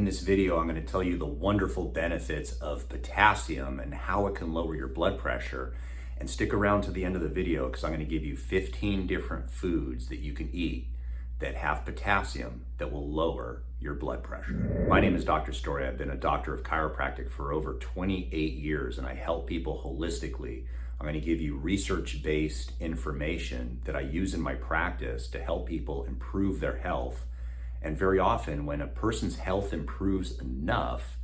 In this video, I'm going to tell you the wonderful benefits of potassium and how it can lower your blood pressure. And stick around to the end of the video because I'm going to give you 15 different foods that you can eat that have potassium that will lower your blood pressure. My name is Dr. Story. I've been a doctor of chiropractic for over 28 years and I help people holistically. I'm going to give you research-based information that I use in my practice to help people improve their health. And very often when a person's health improves enough,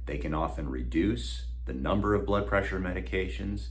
they can often reduce the number of blood pressure medications.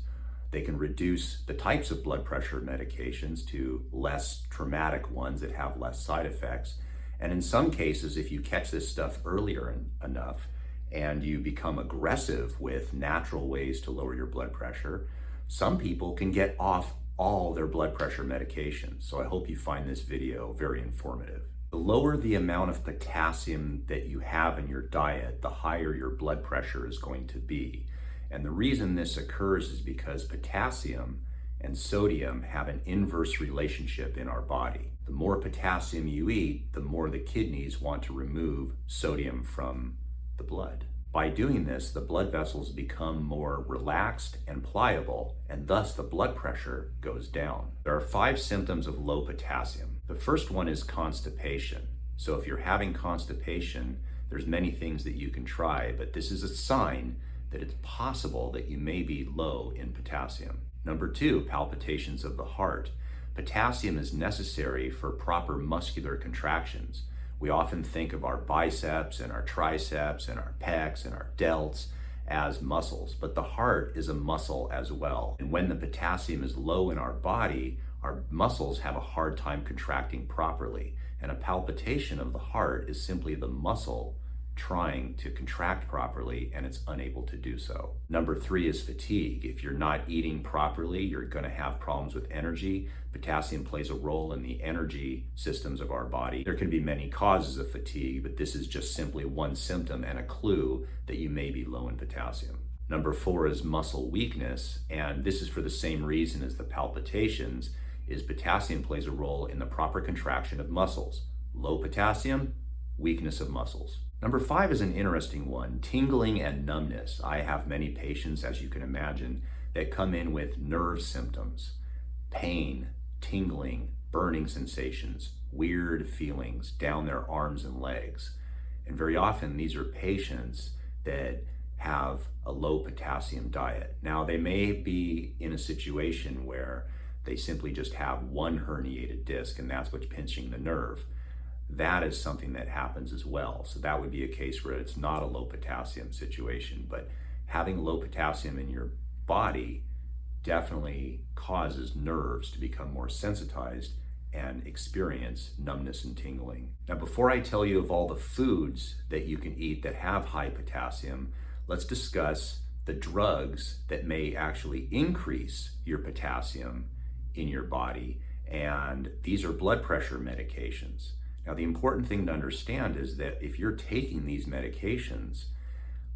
They can reduce the types of blood pressure medications to less traumatic ones that have less side effects. And in some cases, if you catch this stuff earlier enough and you become aggressive with natural ways to lower your blood pressure, some people can get off all their blood pressure medications. So I hope you find this video very informative. The lower the amount of potassium that you have in your diet, the higher your blood pressure is going to be. And the reason this occurs is because potassium and sodium have an inverse relationship in our body. The more potassium you eat, the more the kidneys want to remove sodium from the blood. By doing this, the blood vessels become more relaxed and pliable, and thus the blood pressure goes down. There are 5 symptoms of low potassium. The first one is constipation. So if you're having constipation, there's many things that you can try, but this is a sign that it's possible that you may be low in potassium. Number 2, palpitations of the heart. Potassium is necessary for proper muscular contractions. We often think of our biceps and our triceps and our pecs and our delts as muscles, but the heart is a muscle as well. And when the potassium is low in our body, our muscles have a hard time contracting properly. And a palpitation of the heart is simply the muscle trying to contract properly and it's unable to do so. Number 3 is fatigue. If you're not eating properly, you're going to have problems with energy. Potassium plays a role in the energy systems of our body. There can be many causes of fatigue, but this is just simply one symptom and a clue that you may be low in potassium. Number 4 is muscle weakness, and this is for the same reason as the palpitations, is potassium plays a role in the proper contraction of muscles. Low potassium, weakness of muscles. Number 5 is an interesting one, tingling and numbness. I have many patients, as you can imagine, that come in with nerve symptoms, pain, tingling, burning sensations, weird feelings down their arms and legs. And very often these are patients that have a low potassium diet. Now they may be in a situation where they simply just have one herniated disc and that's what's pinching the nerve. That is something that happens as well. So that would be a case where it's not a low potassium situation, but having low potassium in your body definitely causes nerves to become more sensitized and experience numbness and tingling. Now, before I tell you of all the foods that you can eat that have high potassium, let's discuss the drugs that may actually increase your potassium in your body. And these are blood pressure medications. Now, the important thing to understand is that if you're taking these medications,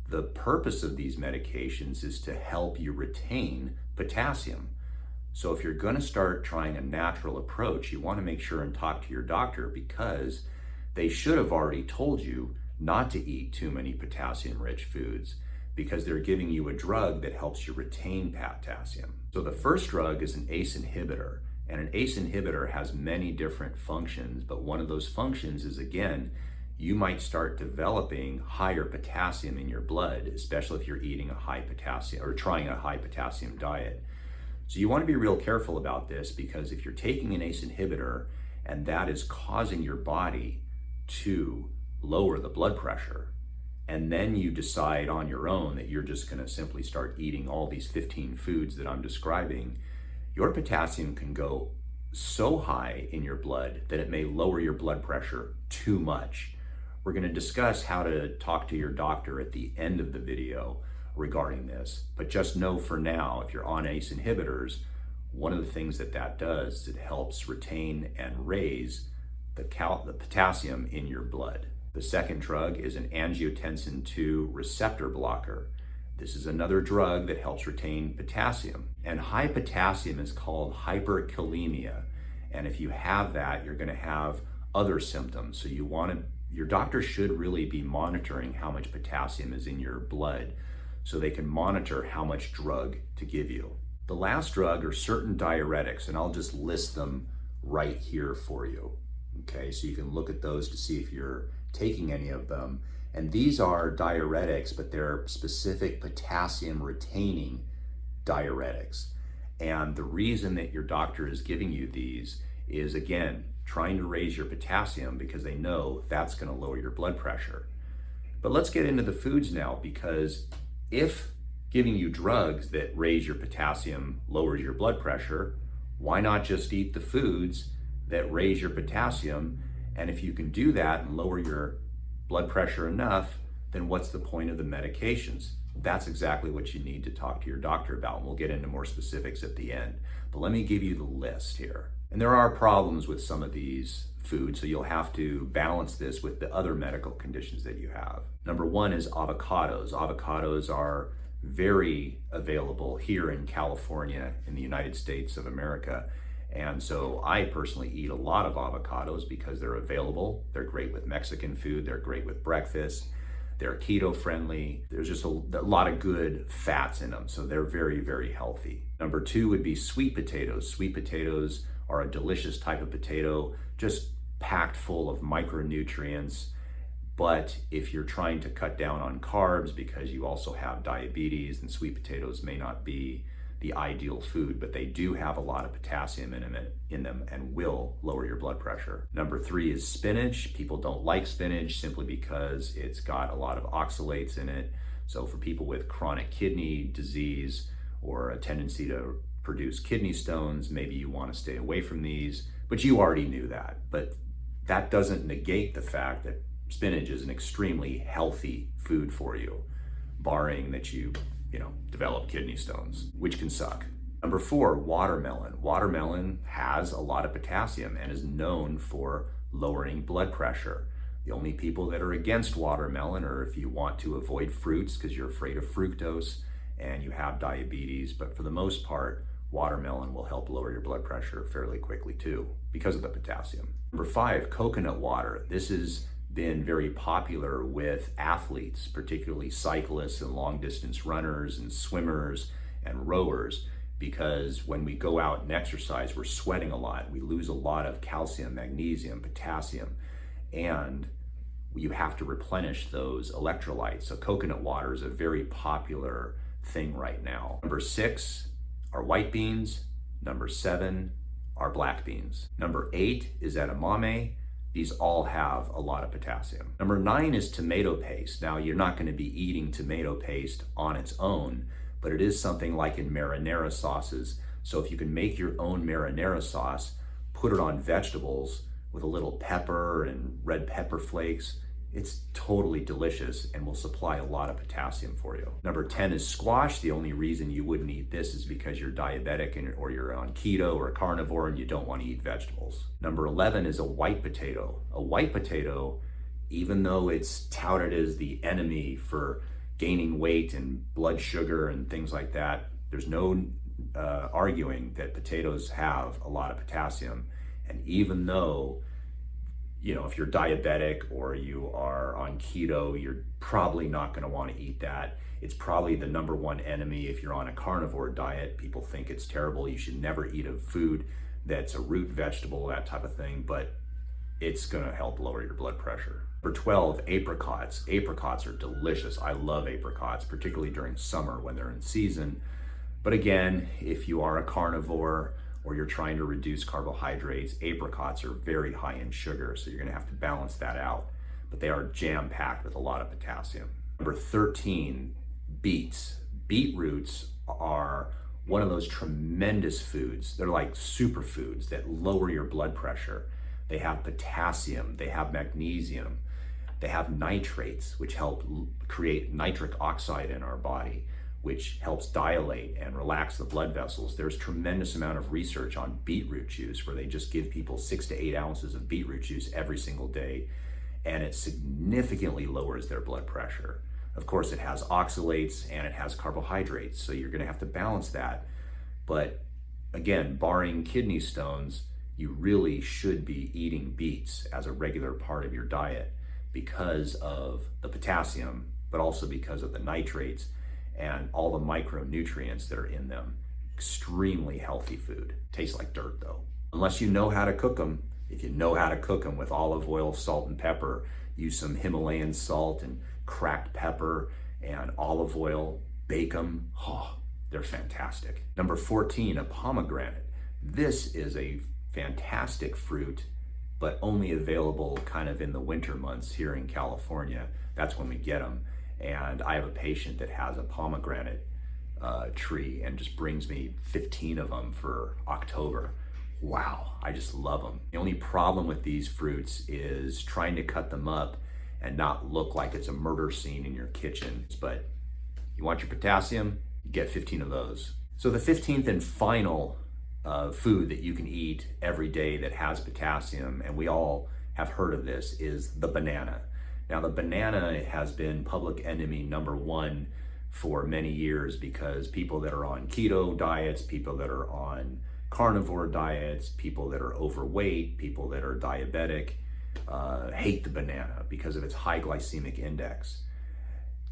the purpose of these medications is to help you retain potassium. So if you're going to start trying a natural approach, you want to make sure and talk to your doctor because they should have already told you not to eat too many potassium-rich foods because they're giving you a drug that helps you retain potassium. So the first drug is an ACE inhibitor. And an ACE inhibitor has many different functions, but one of those functions is, again, you might start developing higher potassium in your blood, especially if you're eating a high potassium or trying a high potassium diet. So you want to be real careful about this because if you're taking an ACE inhibitor and that is causing your body to lower the blood pressure, and then you decide on your own that you're just going to simply start eating all these 15 foods that I'm describing, your potassium can go so high in your blood that it may lower your blood pressure too much. We're going to discuss how to talk to your doctor at the end of the video regarding this, but just know for now, if you're on ACE inhibitors, one of the things that does is it helps retain and raise the potassium in your blood. The second drug is an angiotensin II receptor blocker. This is another drug that helps retain potassium. And high potassium is called hyperkalemia. And if you have that, you're going to have other symptoms. So you want to your doctor should really be monitoring how much potassium is in your blood so they can monitor how much drug to give you. The last drug are certain diuretics, and I'll just list them right here for you. Okay, so you can look at those to see if you're taking any of them. And these are diuretics, but they're specific potassium retaining diuretics. And the reason that your doctor is giving you these is, again, trying to raise your potassium because they know that's going to lower your blood pressure. But let's get into the foods now, because if giving you drugs that raise your potassium lowers your blood pressure, why not just eat the foods that raise your potassium? And if you can do that and lower your blood pressure enough, then what's the point of the medications? That's exactly what you need to talk to your doctor about, and we'll get into more specifics at the end. But let me give you the list here. And there are problems with some of these foods, so you'll have to balance this with the other medical conditions that you have. Number one is avocados. Avocados are very available here in California, in the United States of America. And so I personally eat a lot of avocados because they're available. They're great with Mexican food. They're great with breakfast. They're keto friendly. There's just a lot of good fats in them. So they're very, very healthy. Number two would be sweet potatoes. Sweet potatoes are a delicious type of potato, just packed full of micronutrients. But if you're trying to cut down on carbs because you also have diabetes, then sweet potatoes may not be the ideal food, but they do have a lot of potassium in them and will lower your blood pressure. Number three is spinach. People don't like spinach simply because it's got a lot of oxalates in it. So for people with chronic kidney disease or a tendency to produce kidney stones, maybe you want to stay away from these, but you already knew that. But that doesn't negate the fact that spinach is an extremely healthy food for you, barring that you develop kidney stones, which can suck. Number four, watermelon. Watermelon has a lot of potassium and is known for lowering blood pressure. The only people that are against watermelon are if you want to avoid fruits because you're afraid of fructose and you have diabetes, but for the most part, watermelon will help lower your blood pressure fairly quickly too because of the potassium. Number five, coconut water. This has been very popular with athletes, particularly cyclists and long distance runners and swimmers and rowers, because when we go out and exercise, we're sweating a lot. We lose a lot of calcium, magnesium, potassium, and you have to replenish those electrolytes. So coconut water is a very popular thing right now. Number six are white beans. Number seven are black beans. Number eight is edamame. These all have a lot of potassium. Number nine is tomato paste. Now, you're not going to be eating tomato paste on its own, but it is something like in marinara sauces. So if you can make your own marinara sauce, put it on vegetables with a little pepper and red pepper flakes, it's totally delicious and will supply a lot of potassium for you. Number 10 is squash. The only reason you wouldn't eat this is because you're diabetic or you're on keto or a carnivore and you don't want to eat vegetables. Number 11 is a white potato. A white potato, even though it's touted as the enemy for gaining weight and blood sugar and things like that, there's no arguing that potatoes have a lot of potassium. And even though if you're diabetic or you are on keto, you're probably not going to want to eat that. It's probably the number one enemy if you're on a carnivore diet. People think it's terrible. You should never eat a food that's a root vegetable, that type of thing, but it's going to help lower your blood pressure. Number 12, apricots. Apricots are delicious. I love apricots, particularly during summer when they're in season. But again, if you are a carnivore, or you're trying to reduce carbohydrates, apricots are very high in sugar, so you're gonna have to balance that out. But they are jam-packed with a lot of potassium. Number 13, beets. Beetroots are one of those tremendous foods. They're like superfoods that lower your blood pressure. They have potassium, they have magnesium, they have nitrates, which help create nitric oxide in our body, which helps dilate and relax the blood vessels. There's tremendous amount of research on beetroot juice where they just give people 6 to 8 ounces of beetroot juice every single day, and it significantly lowers their blood pressure. Of course, it has oxalates and it has carbohydrates, so you're gonna have to balance that. But again, barring kidney stones, you really should be eating beets as a regular part of your diet. because of the potassium, but also because of the nitrates and all the micronutrients that are in them. Extremely healthy food. Tastes like dirt though. Unless you know how to cook them. If you know how to cook them with olive oil, salt, and pepper, use some Himalayan salt and cracked pepper and olive oil, bake them. Oh, they're fantastic. Number 14, a pomegranate. This is a fantastic fruit, but only available kind of in the winter months here in California. That's when we get them. And I have a patient that has a pomegranate tree and just brings me 15 of them for October. Wow, I just love them. The only problem with these fruits is trying to cut them up and not look like it's a murder scene in your kitchen. But you want your potassium, you get 15 of those. So the 15th and final food that you can eat every day that has potassium, and we all have heard of this, is the banana. Now the banana has been public enemy number one for many years because people that are on keto diets, people that are on carnivore diets, people that are overweight, people that are diabetic, hate the banana because of its high glycemic index.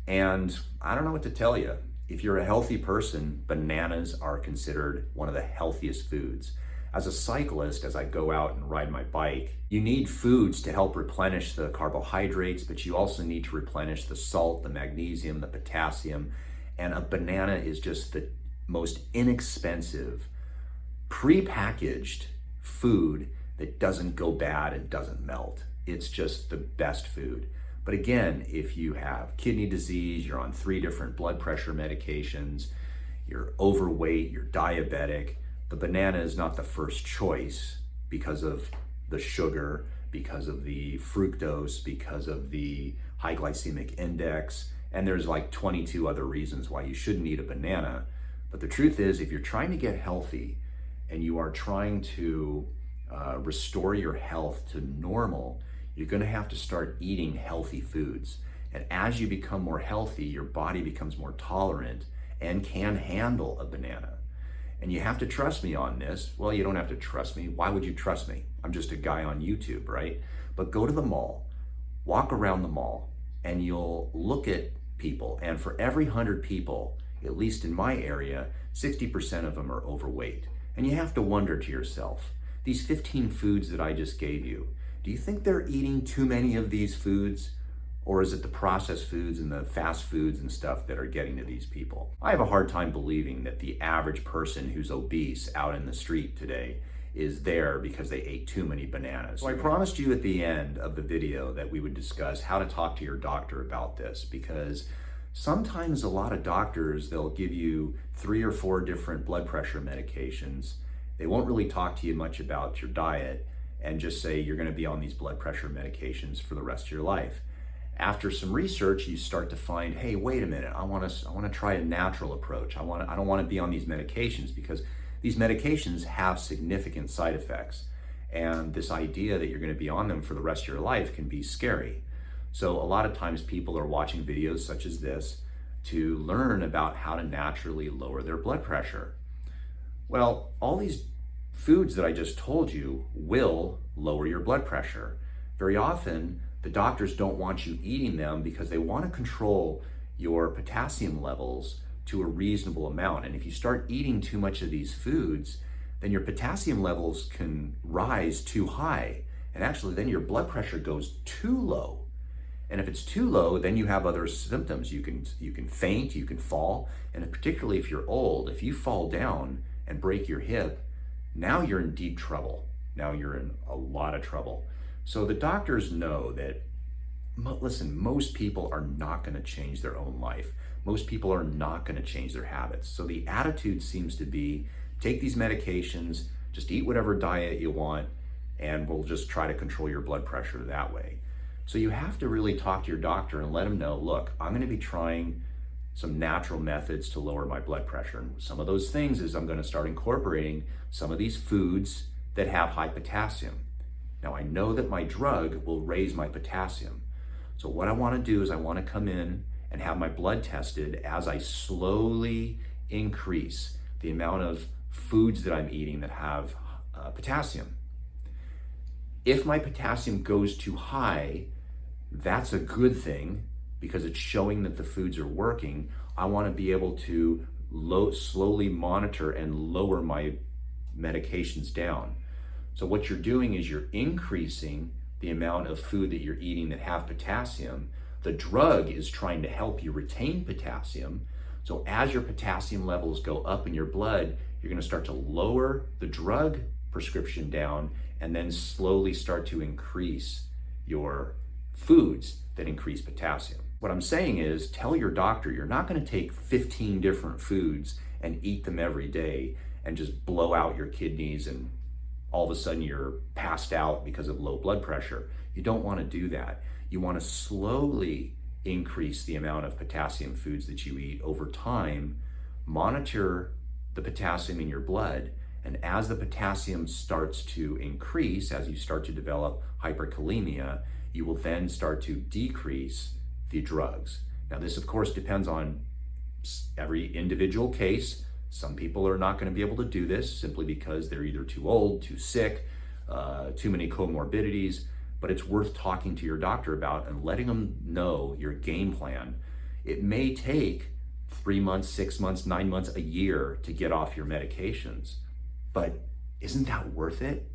And I don't know what to tell you. If you're a healthy person, bananas are considered one of the healthiest foods. As a cyclist, as I go out and ride my bike, you need foods to help replenish the carbohydrates, but you also need to replenish the salt, the magnesium, the potassium, and a banana is just the most inexpensive, pre-packaged food that doesn't go bad and doesn't melt. It's just the best food. But again, if you have kidney disease, you're on 3 different blood pressure medications, you're overweight, you're diabetic, the banana is not the first choice because of the sugar, because of the fructose, because of the high glycemic index, and there's like 22 other reasons why you shouldn't eat a banana. But the truth is, if you're trying to get healthy and you are trying to restore your health to normal, you're going to have to start eating healthy foods. And as you become more healthy, your body becomes more tolerant and can handle a banana. And you have to trust me on this. Well, you don't have to trust me. Why would you trust me? I'm just a guy on YouTube, right? But go to the mall, walk around the mall, and you'll look at people. And for every 100 people, at least in my area, 60% of them are overweight. And you have to wonder to yourself, these 15 foods that I just gave you, do you think they're eating too many of these foods? Or is it the processed foods and the fast foods and stuff that are getting to these people? I have a hard time believing that the average person who's obese out in the street today is there because they ate too many bananas. So I promised you at the end of the video that we would discuss how to talk to your doctor about this, because sometimes a lot of doctors, they'll give you 3 or 4 different blood pressure medications. They won't really talk to you much about your diet and just say you're going to be on these blood pressure medications for the rest of your life. After some research, you start to find, hey, wait a minute, I want to try a natural approach. I don't want to be on these medications because these medications have significant side effects. And this idea that you're going to be on them for the rest of your life can be scary. So a lot of times people are watching videos such as this to learn about how to naturally lower their blood pressure. Well, all these foods that I just told you will lower your blood pressure. Very often, the doctors don't want you eating them because they want to control your potassium levels to a reasonable amount. And if you start eating too much of these foods, then your potassium levels can rise too high. And actually then your blood pressure goes too low. And if it's too low, then you have other symptoms. You can faint, you can fall. And particularly if you're old, if you fall down and break your hip, now you're in deep trouble. Now you're in a lot of trouble. So the doctors know that, listen, most people are not going to change their own life. Most people are not going to change their habits. So the attitude seems to be, take these medications, just eat whatever diet you want, and we'll just try to control your blood pressure that way. So you have to really talk to your doctor and let him know, look, I'm going to be trying some natural methods to lower my blood pressure. And some of those things is I'm going to start incorporating some of these foods that have high potassium. Now I know that my drug will raise my potassium. So what I want to do is I want to come in and have my blood tested as I slowly increase the amount of foods that I'm eating that have potassium. If my potassium goes too high, That's a good thing because it's showing that the foods are working. I want to be able to slowly monitor and lower my medications down. So what you're doing is you're increasing the amount of food that you're eating that have potassium. The drug is trying to help you retain potassium. So as your potassium levels go up in your blood, you're going to start to lower the drug prescription down and then slowly start to increase your foods that increase potassium. What I'm saying is tell your doctor you're not going to take 15 different foods and eat them every day and just blow out your kidneys and all of a sudden you're passed out because of low blood pressure. You don't want to do that. You want to slowly increase the amount of potassium foods that you eat over time. Monitor the potassium in your blood, and as the potassium starts to increase, as you start to develop hyperkalemia, you will then start to decrease the drugs. Now this of course depends on every individual case. Some people are not going to be able to do this simply because they're either too old, too sick, too many comorbidities, but it's worth talking to your doctor about and letting them know your game plan. It may take 3 months, 6 months, 9 months, a year to get off your medications, but isn't that worth it?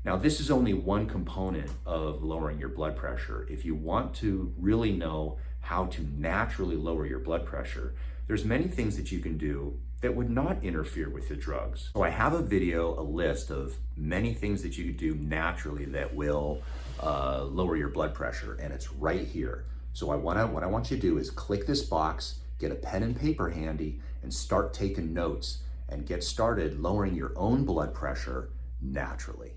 Now, this is only one component of lowering your blood pressure. If you want to really know how to naturally lower your blood pressure, there's many things that you can do that would not interfere with the drugs. So I have a video, a list of many things that you could do naturally that will lower your blood pressure, and it's right here. So what I want you to do is click this box, get a pen and paper handy, and start taking notes and get started lowering your own blood pressure naturally.